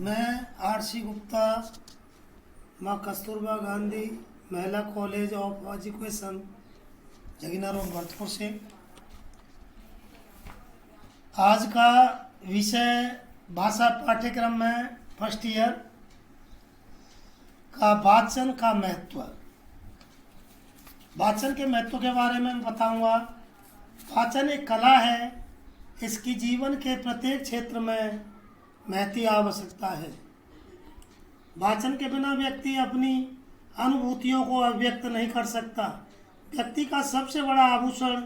मैं आरसी गुप्ता, माँ Kasturba Gandhi Mahila college of education Jagina road Bharatpur से। आज का विषय भाषा पाठ्यक्रम में फर्स्ट ईयर का वाचन का महत्व। वाचन के महत्व के बारे में बताऊंगा। वाचन एक कला है, इसकी जीवन के प्रत्येक क्षेत्र में महती आवश्यकता है। वाचन के बिना व्यक्ति अपनी अनुभूतियों को अभिव्यक्त नहीं कर सकता। व्यक्ति का सबसे बड़ा आभूषण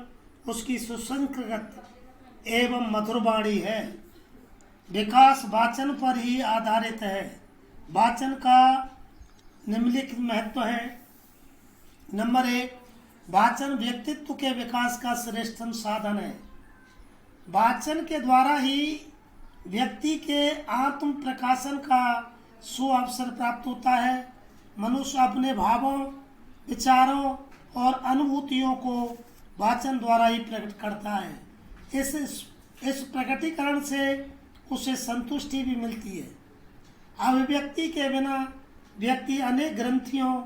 उसकी सुसंस्कृत एवं मधुर वाणी है। विकास वाचन पर ही आधारित है। वाचन का निम्नलिखित महत्व है। नंबर 1, वाचन व्यक्तित्व के विकास का श्रेष्ठतम साधन है। वाचन के द्वारा ही व्यक्ति के आत्म प्रकाशन का सुअवसर प्राप्त होता है। मनुष्य अपने भावों, विचारों और अनुभूतियों को वाचन द्वारा ही प्रकट करता है। इस प्रकटीकरण से उसे संतुष्टि भी मिलती है। अभिव्यक्ति के बिना व्यक्ति अनेक ग्रंथियों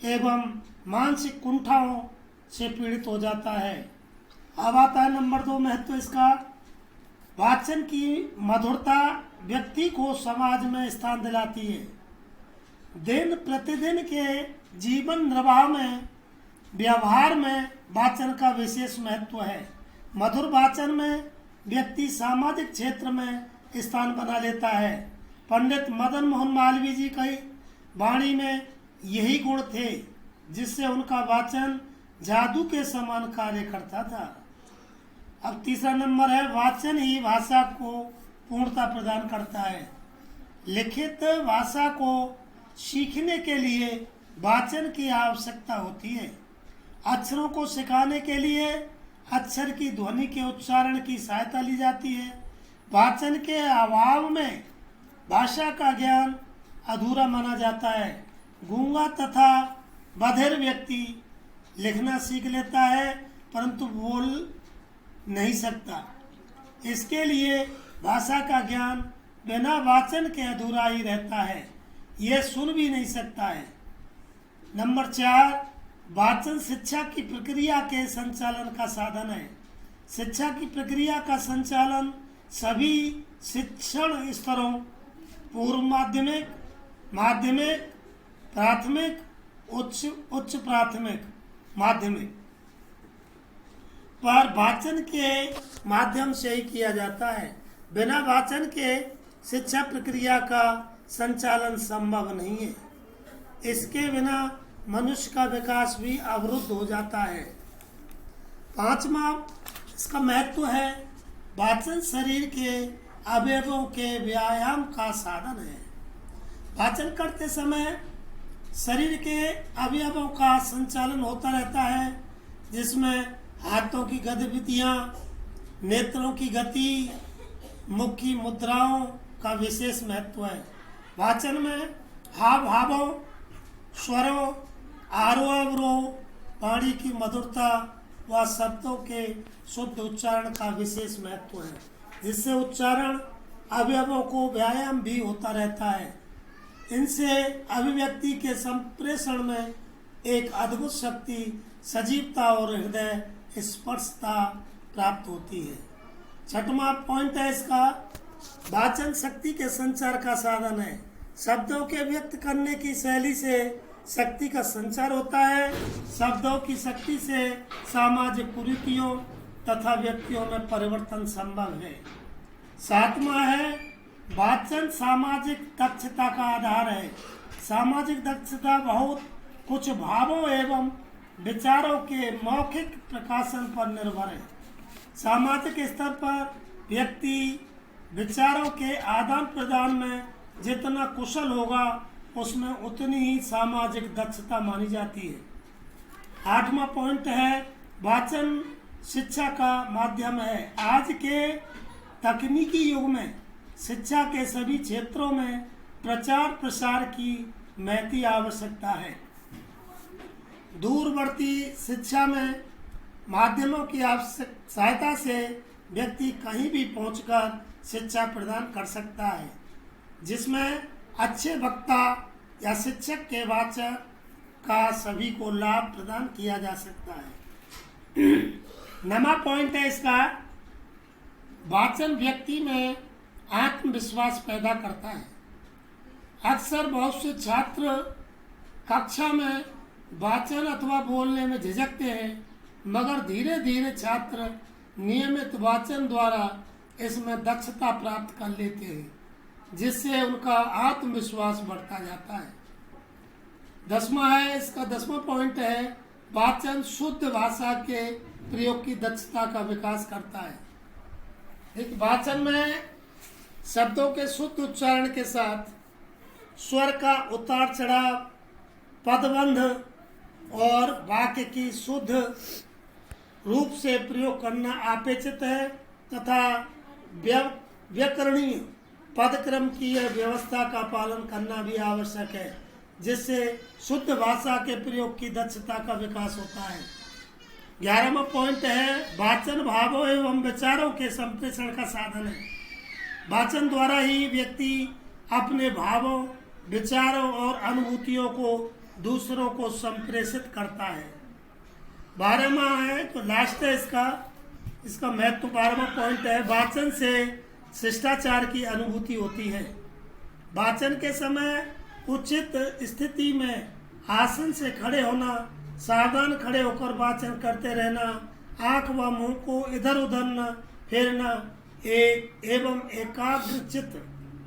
एवं मानसिक कुंठाओं से पीड़ित हो जाता है। अब आता है नंबर 2 महत्व इसका। वाचन की मधुरता व्यक्ति को समाज में स्थान दिलाती है। दिन प्रतिदिन के जीवन निर्वाह में, व्यवहार में वाचन का विशेष महत्व है। मधुर वाचन में व्यक्ति सामाजिक क्षेत्र में स्थान बना लेता है। पंडित मदन मोहन मालवीय जी की वाणी में यही गुण थे, जिससे उनका वाचन जादू के समान कार्य करता था। अब तीसरा नंबर है, वाचन ही भाषा को पूर्णता प्रदान करता है। लिखित भाषा को सीखने के लिए वाचन की आवश्यकता होती है। अक्षरों को सिखाने के लिए अक्षर की ध्वनि के उच्चारण की सहायता ली जाती है। वाचन के अभाव में भाषा का ज्ञान अधूरा माना जाता है। गूंगा तथा बधिर व्यक्ति लिखना सीख लेता है, परंतु बोल नहीं सकता। इसके लिए भाषा का ज्ञान बिना वाचन के अधूरा ही रहता है। यह सुन भी नहीं सकता है। नंबर 4, वाचन शिक्षा की प्रक्रिया के संचालन का साधन है। शिक्षा की प्रक्रिया का संचालन सभी शिक्षण स्तरों, पूर्व माध्यमिक, माध्यमिक, प्राथमिक, उच्च प्राथमिक, माध्यमिक पर वाचन के माध्यम से ही किया जाता है। बिना वाचन के शिक्षा प्रक्रिया का संचालन संभव नहीं है। इसके बिना मनुष्य का विकास भी अवरुद्ध हो जाता है। 5वां इसका महत्व है, वाचन शरीर के अवयवों के व्यायाम का साधन है। वाचन करते समय शरीर के अवयवों का संचालन होता रहता है, जिसमें हाथों की गतिविधियाँ, नेत्रों की गति, मुख की मुद्राओं का विशेष महत्व है। वाचन में हाव भावों, स्वरों, आरोह अवरोह, वाणी की मधुरता व शब्दों के शुद्ध उच्चारण का विशेष महत्व है, जिससे उच्चारण अवयवों को व्यायाम भी होता रहता है। इनसे अभिव्यक्ति के संप्रेषण में एक अद्भुत शक्ति, सजीवता और हृदय स्पर्शता प्राप्त होती है। 6वां पॉइंट है इसका, वाचन शक्ति के संचार का साधन है। शब्दों के व्यक्त करने की शैली से शक्ति का संचार होता है। शब्दों की शक्ति से सामाजिक कुरीतियों तथा व्यक्तियों में परिवर्तन संभव है। 7वां है, वाचन सामाजिक दक्षता का आधार है। सामाजिक दक्षता बहुत कुछ भावों एवं विचारों के मौखिक प्रकाशन पर निर्भर है। सामाजिक स्तर पर व्यक्ति विचारों के आदान प्रदान में जितना कुशल होगा, उसमें उतनी ही सामाजिक दक्षता मानी जाती है। 8वां पॉइंट है, वाचन शिक्षा का माध्यम है। आज के तकनीकी युग में शिक्षा के सभी क्षेत्रों में प्रचार प्रसार की महती आवश्यकता है। दूरवर्ती शिक्षा में माध्यमों की सहायता से व्यक्ति कहीं भी पहुंचकर शिक्षा प्रदान कर सकता है। जिसमें अच्छे वक्ता या शिक्षक के वाचन का सभी को लाभ प्रदान किया जा सकता है। नमा पॉइंट है इसका, वाचन व्यक्ति में आत्मविश्वास पैदा करता है। अक्सर बहुत से छात्र कक्षा में वाचन अथवा बोलने में झिझकते हैं, मगर धीरे धीरे छात्र नियमित वाचन द्वारा इसमें दक्षता प्राप्त कर लेते हैं, जिससे उनका आत्मविश्वास बढ़ता जाता है। 10वां है इसका 10वां पॉइंट है, वाचन शुद्ध भाषा के प्रयोग की दक्षता का विकास करता है। एक वाचन में शब्दों के शुद्ध उच्चारण के साथ स्वर का उतार चढ़ाव, पदबंध और वाक्य की शुद्ध रूप से प्रयोग करना अपेक्षित है तथा व्याकरणीय पदक्रम की यह व्यवस्था का पालन करना भी आवश्यक है, जिससे शुद्ध भाषा के प्रयोग की दक्षता का विकास होता है। 11वां पॉइंट है, वाचन भावों एवं विचारों के संप्रेषण का साधन है। वाचन द्वारा ही व्यक्ति अपने भावों, विचारों और अनुभूतियों को दूसरों को संप्रेषित करता है। 12वां है तो लास्ट है इसका महत्व 12वां पॉइंट है, वाचन से शिष्टाचार की अनुभूति होती है। वाचन के समय उचित स्थिति में आसन से खड़े होना, सावधान खड़े होकर वाचन करते रहना, आंख व मुंह को इधर उधर न फेरना एवं एकाग्रचित्त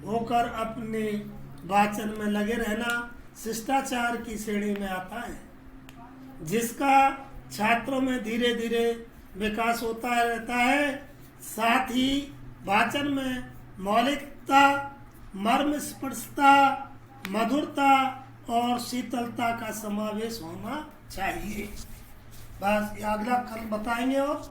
होकर अपने वाचन में लगे रहना शिष्टाचार की श्रेणी में आता है, जिसका छात्रों में धीरे धीरे विकास होता रहता है। साथ ही वाचन में मौलिकता, मर्मस्पर्शता, मधुरता और शीतलता का समावेश होना चाहिए। बस अगला कल बताएंगे और